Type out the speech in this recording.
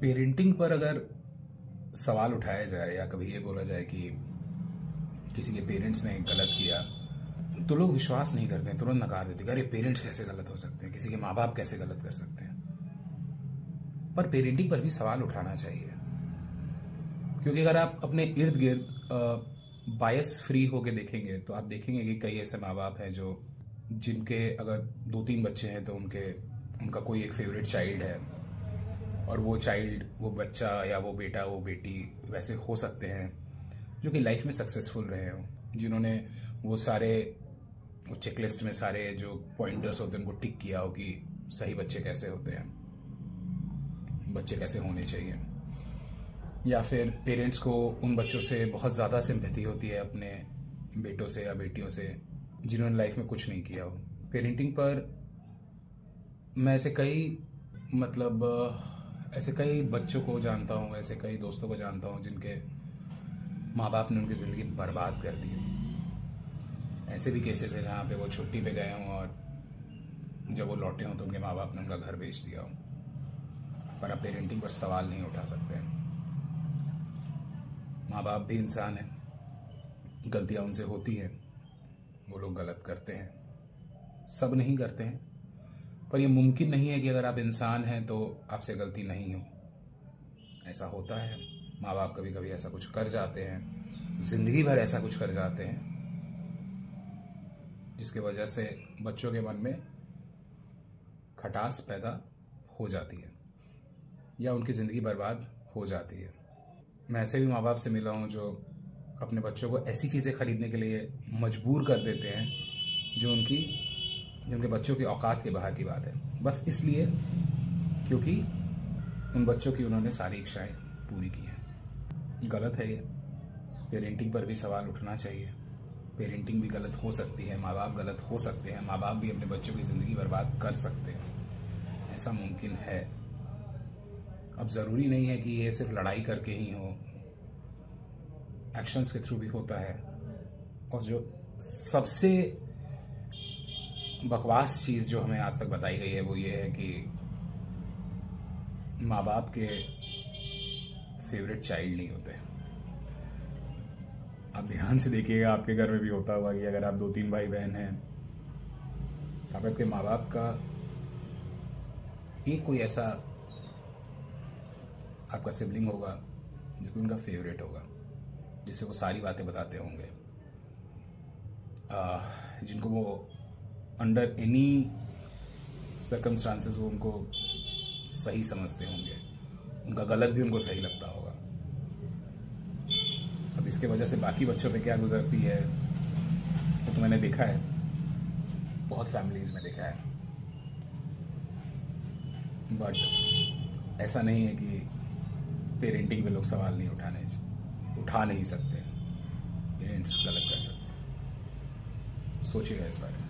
Parenting पर अगर सवाल उठाया जाए या कभी ये बोला जाए कि किसी के पेरेंट्स ने गलत किया तो लोग विश्वास नहीं करते हैं, तुरंत नकार देते हैं, अरे पेरेंट्स कैसे गलत हो सकते हैं, किसी के माँ बाप कैसे गलत कर सकते हैं। पर पेरेंटिंग पर भी सवाल उठाना चाहिए, क्योंकि अगर आप अपने इर्द गिर्द बायस फ्री होके देखेंगे तो आप देखेंगे कि कई ऐसे माँ बाप हैं जो जिनके अगर 2-3 बच्चे हैं तो उनका कोई एक फेवरेट चाइल्ड है, और वो चाइल्ड, वो बच्चा या वो बेटा, वो बेटी वैसे हो सकते हैं जो कि लाइफ में सक्सेसफुल रहे हों, जिन्होंने वो चेकलिस्ट में सारे जो पॉइंटर्स होते हैं उनको टिक किया हो कि सही बच्चे कैसे होते हैं, बच्चे कैसे होने चाहिए। या फिर पेरेंट्स को उन बच्चों से बहुत ज़्यादा सिंपैथी होती है अपने बेटों से या बेटियों से जिन्होंने लाइफ में कुछ नहीं किया हो। पेरेंटिंग पर मैं ऐसे कई बच्चों को जानता हूँ, ऐसे कई दोस्तों को जानता हूँ जिनके माँ बाप ने उनकी ज़िंदगी बर्बाद कर दी हो। ऐसे भी केसेस है जहाँ पे वो छुट्टी पे गए हों और जब वो लौटे हों तो उनके माँ बाप ने उनका घर बेच दिया हो। पर आप पेरेंटिंग पर सवाल नहीं उठा सकते। माँ बाप भी इंसान हैं, गलतियाँ उनसे होती हैं, वो लोग गलत करते हैं, सब नहीं करते हैं, पर यह मुमकिन नहीं है कि अगर आप इंसान हैं तो आपसे गलती नहीं हो। ऐसा होता है, माँ बाप कभी कभी ऐसा कुछ कर जाते हैं, जिंदगी भर ऐसा कुछ कर जाते हैं जिसकी वजह से बच्चों के मन में खटास पैदा हो जाती है या उनकी ज़िंदगी बर्बाद हो जाती है। मैं ऐसे भी माँ बाप से मिला हूँ जो अपने बच्चों को ऐसी चीज़ें खरीदने के लिए मजबूर कर देते हैं जो उनके बच्चों की औकात के बाहर की बात है, बस इसलिए क्योंकि उन बच्चों की उन्होंने सारी इच्छाएं पूरी की हैं। गलत है ये। पेरेंटिंग पर भी सवाल उठना चाहिए। पेरेंटिंग भी गलत हो सकती है, माँ बाप गलत हो सकते हैं, माँ बाप भी अपने बच्चों की ज़िंदगी बर्बाद कर सकते हैं, ऐसा मुमकिन है। अब ज़रूरी नहीं है कि ये सिर्फ लड़ाई करके ही हो, एक्शंस के थ्रू भी होता है। और जो सबसे बकवास चीज़ जो हमें आज तक बताई गई है वो ये है कि माँ बाप के फेवरेट चाइल्ड नहीं होते। आप ध्यान से देखिएगा, आपके घर में भी होता होगा कि अगर आप 2-3 भाई बहन हैं, आपके माँ बाप का एक कोई ऐसा आपका सिबलिंग होगा जो कि उनका फेवरेट होगा, जिसे वो सारी बातें बताते होंगे, जिनको वो अंडर एनी सर्कमस्टांसेस वो उनको सही समझते होंगे, उनका गलत भी उनको सही लगता होगा। अब इसके वजह से बाकी बच्चों पे क्या गुजरती है वो तो मैंने देखा है, बहुत फैमिलीज में देखा है। बट ऐसा नहीं है कि पेरेंटिंग पे लोग सवाल नहीं उठा नहीं सकते, पेरेंट्स गलत कर सकते हैं। सोचिएगा इस बारे में।